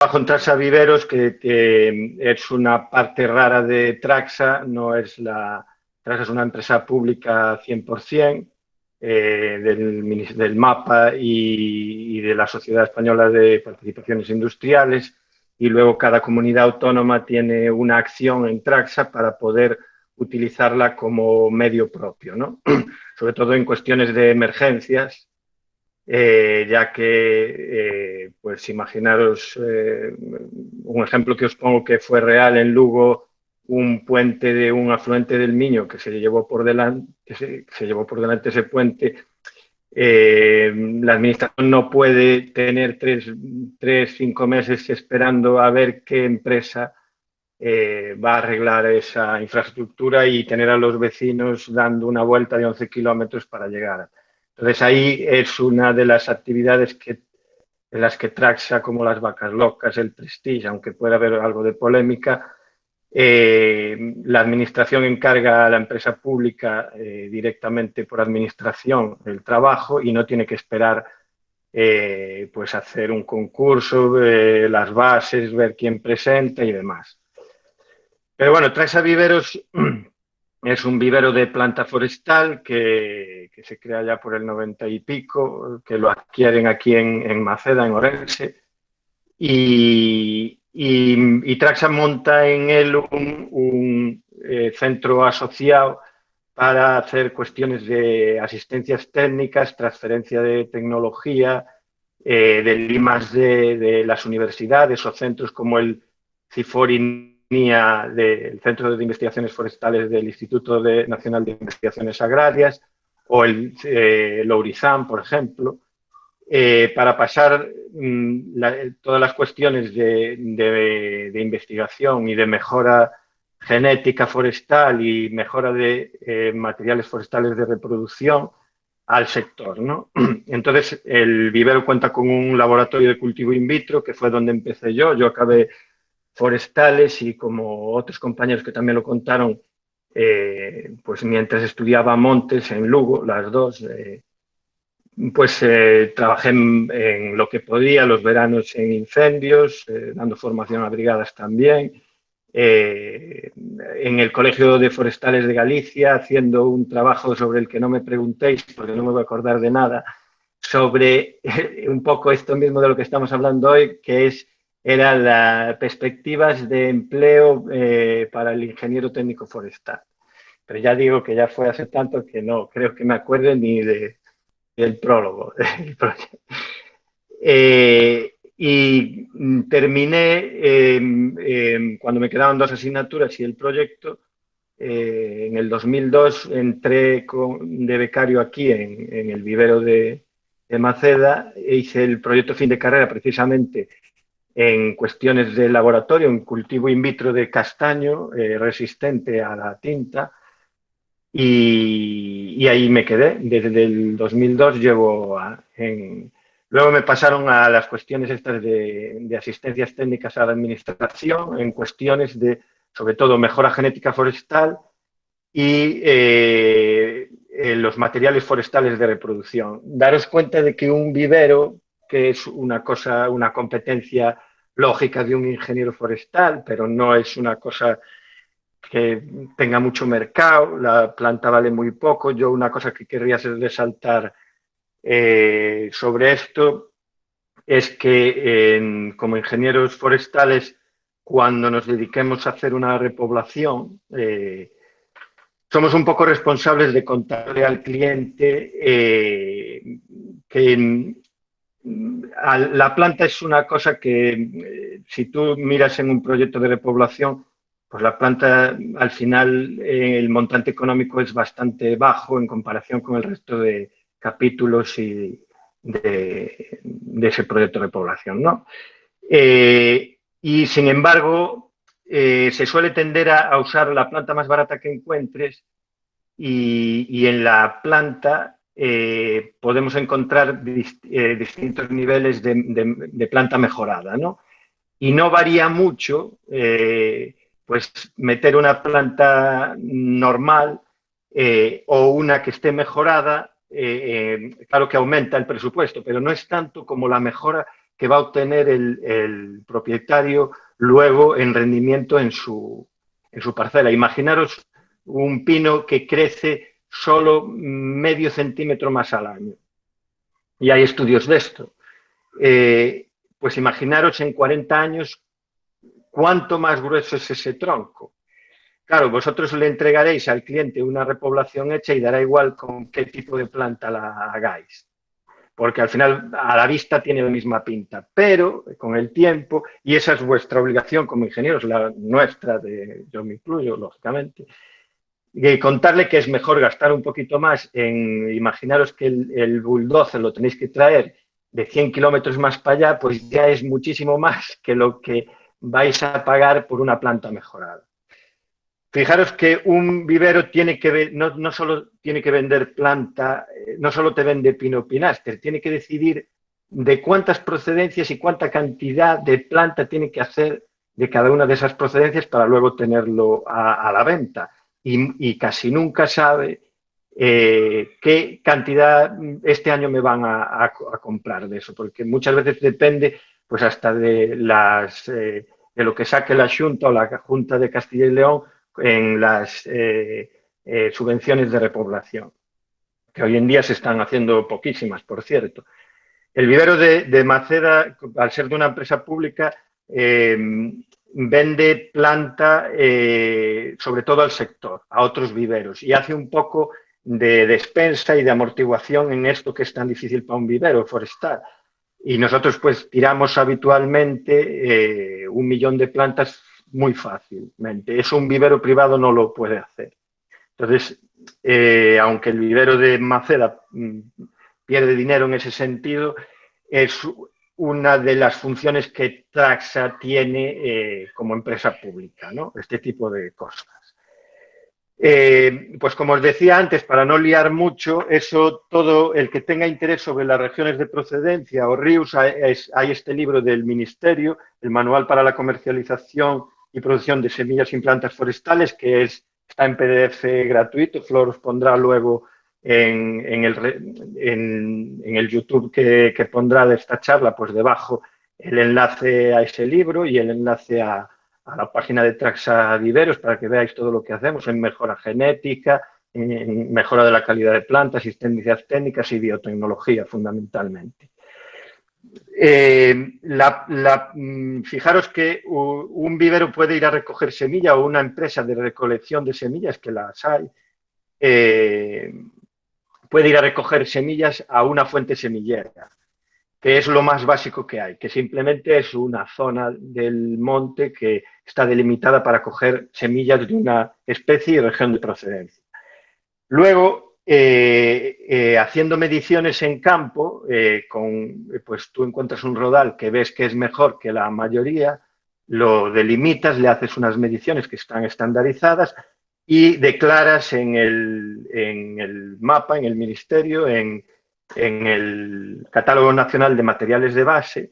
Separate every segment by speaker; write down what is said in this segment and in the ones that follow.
Speaker 1: Trabajo en Traxa Viveros, que es una parte rara de Traxa, no es la... Traxa es una empresa pública 100%, del MAPA y de la Sociedad Española de Participaciones Industriales, y luego cada comunidad autónoma tiene una acción en Traxa para poder utilizarla como medio propio, ¿no? Sobre todo en cuestiones de emergencias, ya que, pues imaginaros, un ejemplo que os pongo que fue real en Lugo, un puente de un afluente del Miño que se llevó por delante, se llevó por delante ese puente. La administración no puede tener 5 meses esperando a ver qué empresa va a arreglar esa infraestructura y tener a los vecinos dando una vuelta de 11 kilómetros para llegar. Entonces ahí es una de las actividades en las que Traxa, como las vacas locas, el Prestige, aunque pueda haber algo de polémica, la administración encarga a la empresa pública directamente por administración el trabajo y no tiene que esperar pues hacer un concurso, las bases, ver quién presenta y demás. Pero bueno, Traxa Viveros es un vivero de planta forestal que se crea ya por el 90 y pico, que lo adquieren aquí en Maceda, en Orense, y Traxa monta en él un centro asociado para hacer cuestiones de asistencias técnicas, transferencia de tecnología, del I+D de las universidades o centros como el CIFOR-INIA, del Centro de Investigaciones Forestales del Instituto Nacional de Investigaciones Agrarias, o el Lourizán, por ejemplo, para pasar todas las cuestiones de investigación y de mejora genética forestal y mejora de materiales forestales de reproducción al sector, ¿no? Entonces, el vivero cuenta con un laboratorio de cultivo in vitro, que fue donde empecé yo. Yo acabé forestales y, como otros compañeros que también lo contaron, pues mientras estudiaba montes en Lugo, las dos, pues trabajé en lo que podía, los veranos en incendios, dando formación a brigadas también, en el Colegio de Forestales de Galicia, haciendo un trabajo sobre el que no me preguntéis, porque no me voy a acordar de nada, sobre un poco esto mismo de lo que estamos hablando hoy, que eran las perspectivas de empleo para el ingeniero técnico forestal. Pero ya digo que ya fue hace tanto que no creo que me acuerde ni del prólogo del proyecto. Y terminé, cuando me quedaban 2 asignaturas y el proyecto, en el 2002 entré de becario aquí en el vivero de Maceda e hice el proyecto fin de carrera precisamente en cuestiones de laboratorio, en cultivo in vitro de castaño resistente a la tinta, y ahí me quedé. Desde el 2002 luego me pasaron a las cuestiones estas de asistencias técnicas a la administración, en cuestiones de, sobre todo, mejora genética forestal y los materiales forestales de reproducción. Daros cuenta de que un vivero, que es una cosa, una competencia lógica de un ingeniero forestal, pero no es una cosa que tenga mucho mercado, la planta vale muy poco. Yo una cosa que querría resaltar sobre esto es que como ingenieros forestales, cuando nos dediquemos a hacer una repoblación, somos un poco responsables de contarle al cliente que la planta es una cosa que, si tú miras en un proyecto de repoblación, pues la planta al final el montante económico es bastante bajo en comparación con el resto de capítulos de ese proyecto de repoblación, ¿no? Y sin embargo, se suele tender a usar la planta más barata que encuentres, y en la planta podemos encontrar distintos niveles de planta mejorada, ¿no? Y no varía mucho, pues meter una planta normal o una que esté mejorada, claro que aumenta el presupuesto, pero no es tanto como la mejora que va a obtener el propietario luego en rendimiento en su parcela. Imaginaros un pino que crece solo medio centímetro más al año. Y hay estudios de esto. Pues imaginaros en 40 años cuánto más grueso es ese tronco. Claro, vosotros le entregaréis al cliente una repoblación hecha y dará igual con qué tipo de planta la hagáis, porque al final a la vista tiene la misma pinta, pero con el tiempo, y esa es vuestra obligación como ingenieros, la nuestra, yo me incluyo, lógicamente, y contarle que es mejor gastar un poquito más en, imaginaros que el bulldozer lo tenéis que traer de 100 kilómetros más para allá, pues ya es muchísimo más que lo que vais a pagar por una planta mejorada. Fijaros que un vivero tiene que no solo tiene que vender planta, no solo te vende pino pinaster, tiene que decidir de cuántas procedencias y cuánta cantidad de planta tiene que hacer de cada una de esas procedencias para luego tenerlo a la venta. Y casi nunca sabe qué cantidad este año me van a comprar de eso, porque muchas veces depende pues hasta de lo que saque la Xunta o la Junta de Castilla y León en las subvenciones de repoblación, que hoy en día se están haciendo poquísimas, por cierto. El vivero de Maceda, al ser de una empresa pública, vende planta sobre todo al sector, a otros viveros, y hace un poco de despensa y de amortiguación en esto que es tan difícil para un vivero forestal. Y nosotros pues tiramos habitualmente 1 millón de plantas muy fácilmente. Eso un vivero privado no lo puede hacer. Entonces, aunque el vivero de Maceda pierde dinero en ese sentido, es una de las funciones que Traxa tiene como empresa pública, ¿no? Este tipo de cosas. Pues como os decía antes, para no liar mucho, eso todo el que tenga interés sobre las regiones de procedencia o RIUS, hay este libro del Ministerio, el Manual para la Comercialización y Producción de Semillas y Plantas Forestales, que está en PDF gratuito. Flor os pondrá luego en el YouTube que pondrá de esta charla, pues debajo el enlace a ese libro y el enlace a la página de Traxa Viveros para que veáis todo lo que hacemos en mejora genética, en mejora de la calidad de plantas, asistencias técnicas y biotecnología, fundamentalmente. Fijaros que un vivero puede ir a recoger semilla o una empresa de recolección de semillas, que las hay, puede ir a recoger semillas a una fuente semillera, que es lo más básico que hay, que simplemente es una zona del monte que está delimitada para coger semillas de una especie y región de procedencia. Luego, haciendo mediciones en campo, pues tú encuentras un rodal que ves que es mejor que la mayoría, lo delimitas, le haces unas mediciones que están estandarizadas y declaras en el mapa, en el ministerio, en el Catálogo Nacional de Materiales de Base,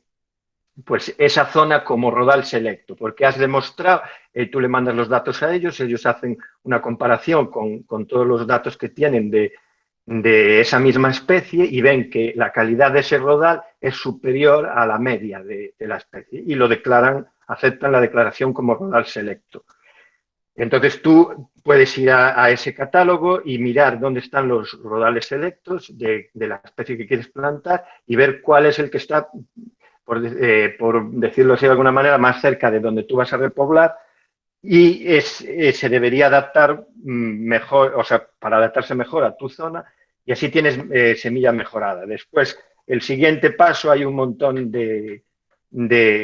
Speaker 1: pues esa zona como rodal selecto, porque has demostrado, tú le mandas los datos a ellos hacen una comparación con todos los datos que tienen de esa misma especie y ven que la calidad de ese rodal es superior a la media de la especie y lo declaran, aceptan la declaración como rodal selecto. Entonces tú puedes ir a ese catálogo y mirar dónde están los rodales selectos de la especie que quieres plantar y ver cuál es el que está, por decirlo así de alguna manera, más cerca de donde tú vas a repoblar y se debería adaptar mejor, o sea, para adaptarse mejor a tu zona y así tienes semilla mejorada. Después, el siguiente paso, hay un montón de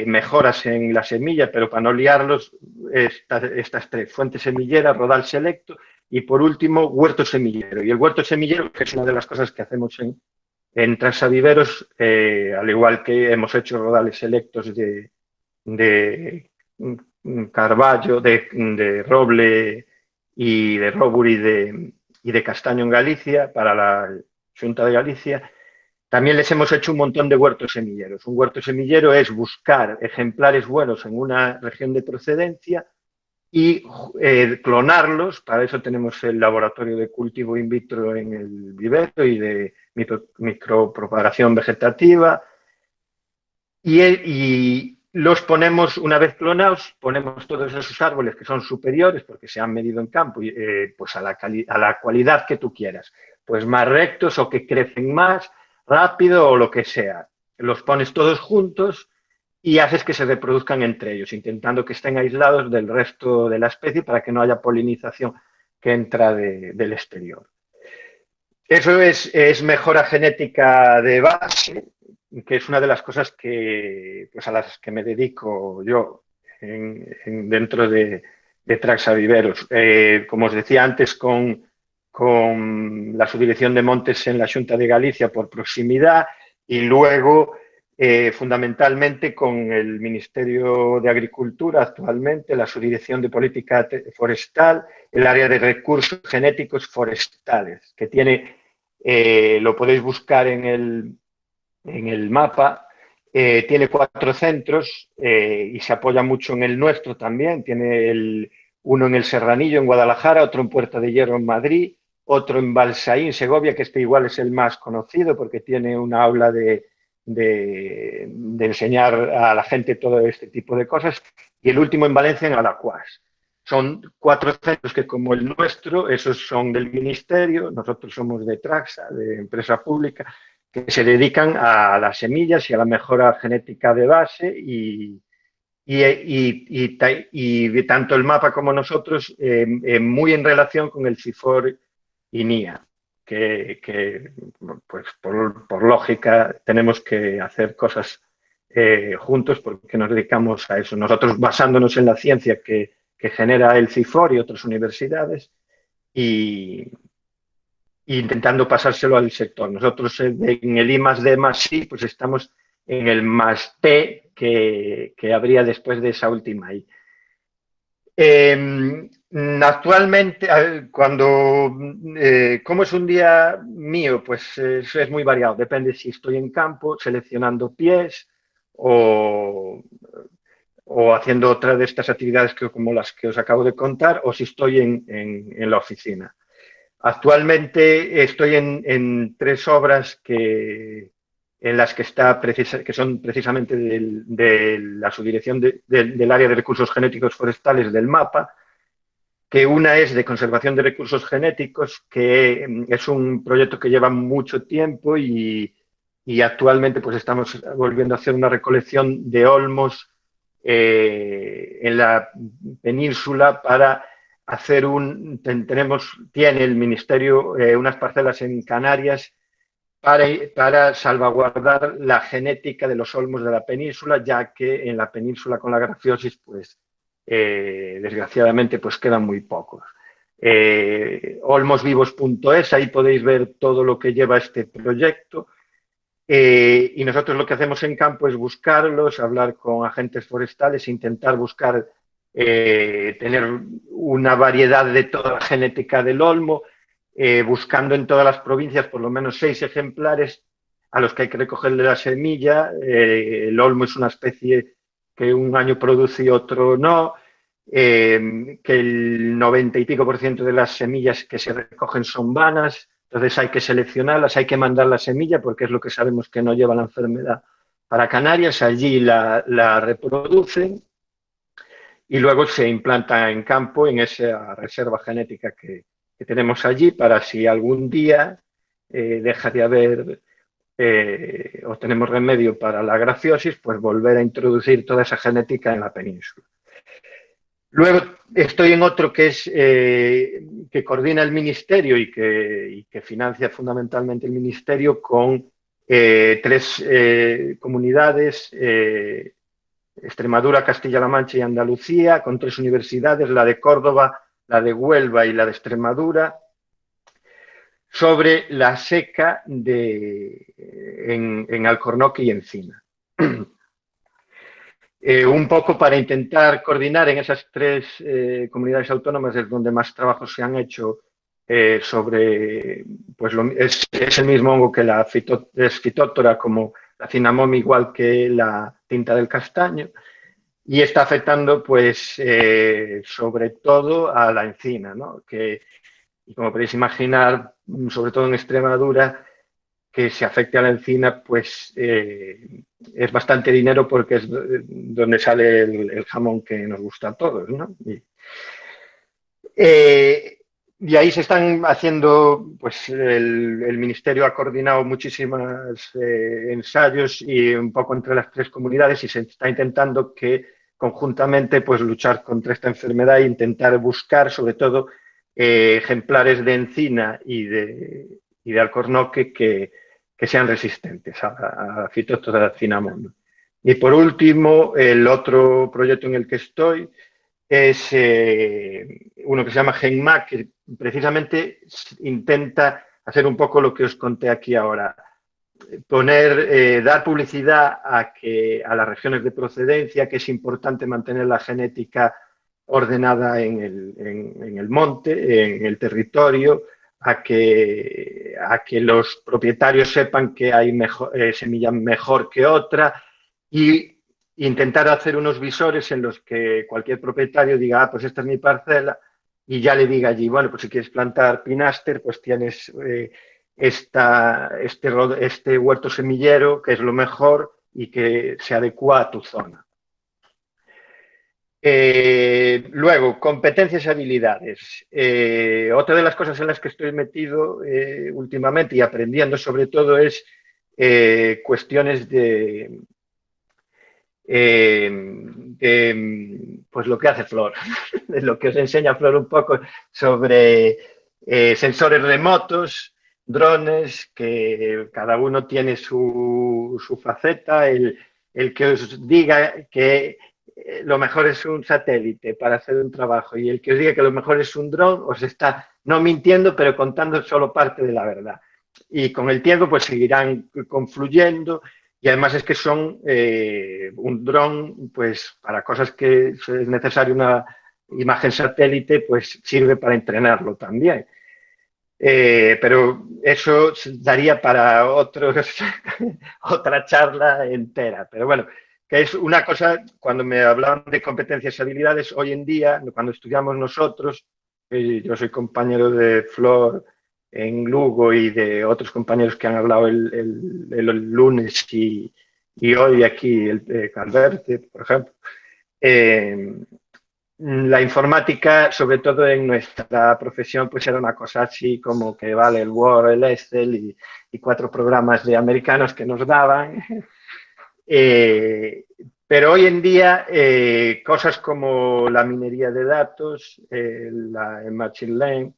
Speaker 1: mejoras en la semilla, pero para no liarlos, estas tres: fuente semillera, rodal selecto y, por último, huerto semillero. Y el huerto semillero, que es una de las cosas que hacemos en Traxa Viveros, al igual que hemos hecho rodales selectos de carballo, de roble y de róburi y de castaño en Galicia, para la Xunta de Galicia. También les hemos hecho un montón de huertos semilleros. Un huerto semillero es buscar ejemplares buenos en una región de procedencia y clonarlos. Para eso tenemos el laboratorio de cultivo in vitro en el vivero y de micropropagación vegetativa. y los ponemos, una vez clonados, ponemos todos esos árboles que son superiores, porque se han medido en campo, pues a la cualidad que tú quieras, pues más rectos o que crecen más rápido o lo que sea. Los pones todos juntos y haces que se reproduzcan entre ellos, intentando que estén aislados del resto de la especie para que no haya polinización que entra del exterior. Eso es mejora genética de base, que es una de las cosas que, pues a las que me dedico yo dentro de Traxa Viveros. Como os decía antes, con la subdirección de montes en la Xunta de Galicia por proximidad y luego fundamentalmente con el Ministerio de Agricultura actualmente, la subdirección de política forestal, el área de recursos genéticos forestales, que tiene, lo podéis buscar en el mapa, tiene 4 centros y se apoya mucho en el nuestro también. Tiene uno en el Serranillo, en Guadalajara, otro en Puerta de Hierro, en Madrid, otro en Balsaín, Segovia, que este igual es el más conocido porque tiene una aula de enseñar a la gente todo este tipo de cosas, y el último en Valencia, en Alacuás. Son 4 centros que, como el nuestro, esos son del Ministerio, nosotros somos de Traxa, de empresa pública, que se dedican a las semillas y a la mejora genética de base y tanto el mapa como nosotros muy en relación con el CIFOR y NIA, que pues por lógica tenemos que hacer cosas juntos porque nos dedicamos a eso. Nosotros basándonos en la ciencia que genera el CIFOR y otras universidades y intentando pasárselo al sector. Nosotros en el I+D+I pues estamos en el +T que habría después de esa última I. Actualmente, ¿cómo es un día mío? Pues es muy variado, depende si estoy en campo seleccionando pies o, o haciendo otra de estas actividades como las que os acabo de contar, o si estoy en la oficina. Actualmente estoy en 3 obras en las que que son precisamente de la subdirección del área de recursos genéticos forestales del MAPA, que una es de conservación de recursos genéticos, que es un proyecto que lleva mucho tiempo y actualmente pues estamos volviendo a hacer una recolección de olmos en la península para hacer tiene el Ministerio unas parcelas en Canarias para salvaguardar la genética de los olmos de la península, ya que en la península con la grafiosis, pues desgraciadamente, pues quedan muy pocos. Olmosvivos.es, ahí podéis ver todo lo que lleva este proyecto. Y nosotros lo que hacemos en campo es buscarlos, hablar con agentes forestales, intentar buscar, tener una variedad de toda la genética del olmo, buscando en todas las provincias por lo menos 6 ejemplares a los que hay que recogerle la semilla. El olmo es una especie que un año produce y otro no, que el 90 y pico % de las semillas que se recogen son vanas, entonces hay que seleccionarlas, hay que mandar la semilla porque es lo que sabemos que no lleva la enfermedad para Canarias, allí la reproducen y luego se implanta en campo en esa reserva genética que tenemos allí para si algún día deja de haber o tenemos remedio para la grafiosis, pues volver a introducir toda esa genética en la península. Luego estoy en otro que es que coordina el Ministerio y que financia fundamentalmente el Ministerio con 3 comunidades, Extremadura, Castilla-La Mancha y Andalucía, con 3 universidades, la de Córdoba, la de Huelva y la de Extremadura, sobre la seca en Alcornoque y Encina. Un poco para intentar coordinar en esas 3 comunidades autónomas es donde más trabajos se han hecho sobre, pues es el mismo hongo que es Phytophthora como la Cinnamomum, igual que la tinta del castaño, y está afectando pues sobre todo a la encina, ¿no? Y como podéis imaginar, sobre todo en Extremadura, que se afecte a la encina, pues es bastante dinero porque es donde sale el jamón que nos gusta a todos, ¿no? Y ahí se están haciendo, pues el Ministerio ha coordinado muchísimos ensayos y un poco entre las tres comunidades y se está intentando que conjuntamente pues luchar contra esta enfermedad e intentar buscar sobre todo ejemplares de encina y de alcornoque que sean resistentes a Phytophthora cinnamomum. Y por último, el otro proyecto en el que estoy es uno que se llama GenMac, que precisamente intenta hacer un poco lo que os conté aquí ahora, dar publicidad a las regiones de procedencia, que es importante mantener la genética ordenada en el monte, en el territorio, a que los propietarios sepan que hay semilla mejor que otra y intentar hacer unos visores en los que cualquier propietario diga, ah, pues esta es mi parcela, y ya le diga allí, bueno, pues si quieres plantar pinaster, pues tienes este huerto semillero, que es lo mejor y que se adecua a tu zona. Luego, competencias y habilidades. Otra de las cosas en las que estoy metido últimamente y aprendiendo sobre todo es cuestiones pues lo que hace Flor, de lo que os enseña Flor un poco sobre sensores remotos, drones, que cada uno tiene su faceta, el que os diga que lo mejor es un satélite para hacer un trabajo y el que os diga que lo mejor es un dron os está no mintiendo, pero contando solo parte de la verdad. Y con el tiempo pues seguirán confluyendo. Y además es que son un dron, pues para cosas que es necesario una imagen satélite, pues sirve para entrenarlo también. Pero eso daría para otra charla entera. Pero bueno, que es una cosa, cuando me hablaban de competencias y habilidades, hoy en día, cuando estudiamos nosotros, yo soy compañero de Flor en Lugo y de otros compañeros que han hablado el lunes y hoy aquí, el Calverte, por ejemplo. Eh, la informática, sobre todo en nuestra profesión, pues era una cosa así como que vale el Word, el Excel y 4 programas de americanos que nos daban. Pero hoy en día, cosas como la minería de datos, el Machine Learning,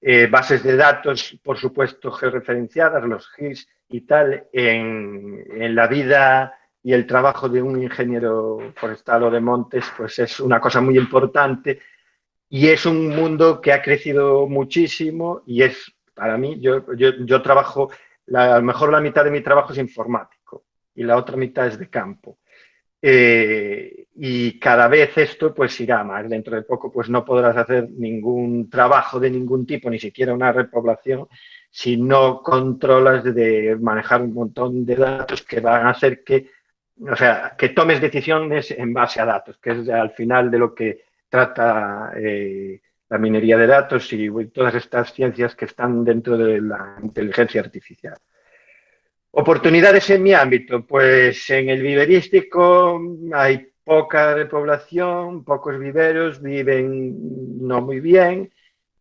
Speaker 1: eh, bases de datos, por supuesto, georreferenciadas, los GIS y tal, en la vida y el trabajo de un ingeniero forestal o de montes, pues es una cosa muy importante y es un mundo que ha crecido muchísimo y es, para mí, yo trabajo, a lo mejor la mitad de mi trabajo es informático y la otra mitad es de campo. Y cada vez esto pues irá más. Dentro de poco pues no podrás hacer ningún trabajo de ningún tipo, ni siquiera una repoblación, si no controlas de manejar un montón de datos que van a hacer que, o sea, que tomes decisiones en base a datos, que es al final de lo que trata la minería de datos y todas estas ciencias que están dentro de la inteligencia artificial. Oportunidades en mi ámbito, pues en el viverístico hay poca repoblación, pocos viveros, viven no muy bien.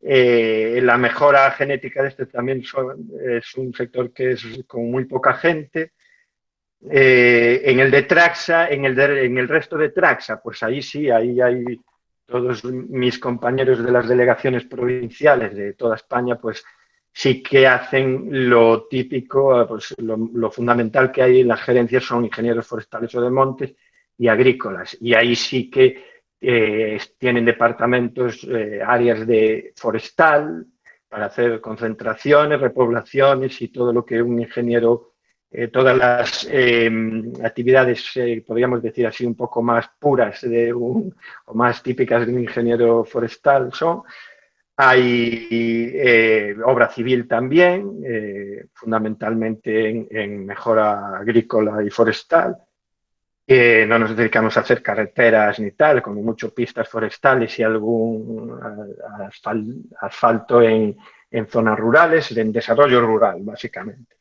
Speaker 1: La mejora genética de este también es un sector que es con muy poca gente. En el de Traxa, en el resto de Traxa, pues ahí sí, ahí hay todos mis compañeros de las delegaciones provinciales de toda España, pues sí que hacen lo típico, pues lo fundamental que hay en las gerencias son ingenieros forestales o de montes y agrícolas. Y ahí sí que tienen departamentos, áreas de forestal para hacer concentraciones, repoblaciones y todo lo que un ingeniero todas las actividades, podríamos decir así, un poco más puras o más típicas de un ingeniero forestal son. Hay obra civil también, fundamentalmente en mejora agrícola y forestal. No nos dedicamos a hacer carreteras ni tal, como mucho pistas forestales y algún asfalto en zonas rurales, en desarrollo rural, básicamente.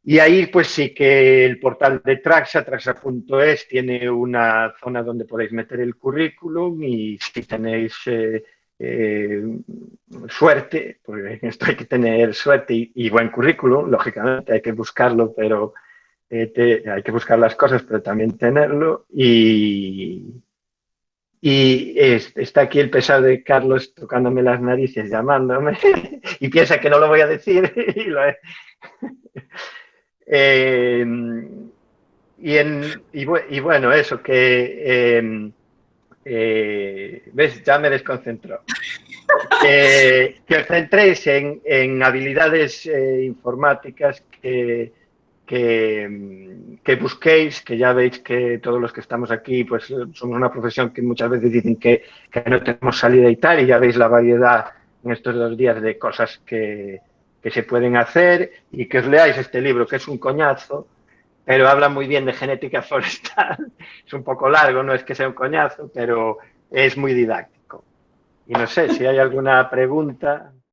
Speaker 1: Y ahí pues sí que el portal de Traxa, traxa.es, tiene una zona donde podéis meter el currículum y si tenéis eh, suerte, porque en esto hay que tener suerte y buen currículum, lógicamente hay que buscarlo, pero hay que buscar las cosas, pero también tenerlo. Está aquí el pesado de Carlos tocándome las narices, llamándome, y piensa que no lo voy a decir, y lo he. Eh, y bueno, eso, ¿ves? Ya me desconcentró. Que os centréis en habilidades informáticas que busquéis, que ya veis que todos los que estamos aquí, pues somos una profesión que muchas veces dicen que no tenemos salida y tal, y ya veis la variedad en estos 2 días de cosas que se pueden hacer, y que os leáis este libro, que es un coñazo, pero habla muy bien de genética forestal. Es un poco largo, no es que sea un coñazo, pero es muy didáctico. Y no sé si hay alguna pregunta.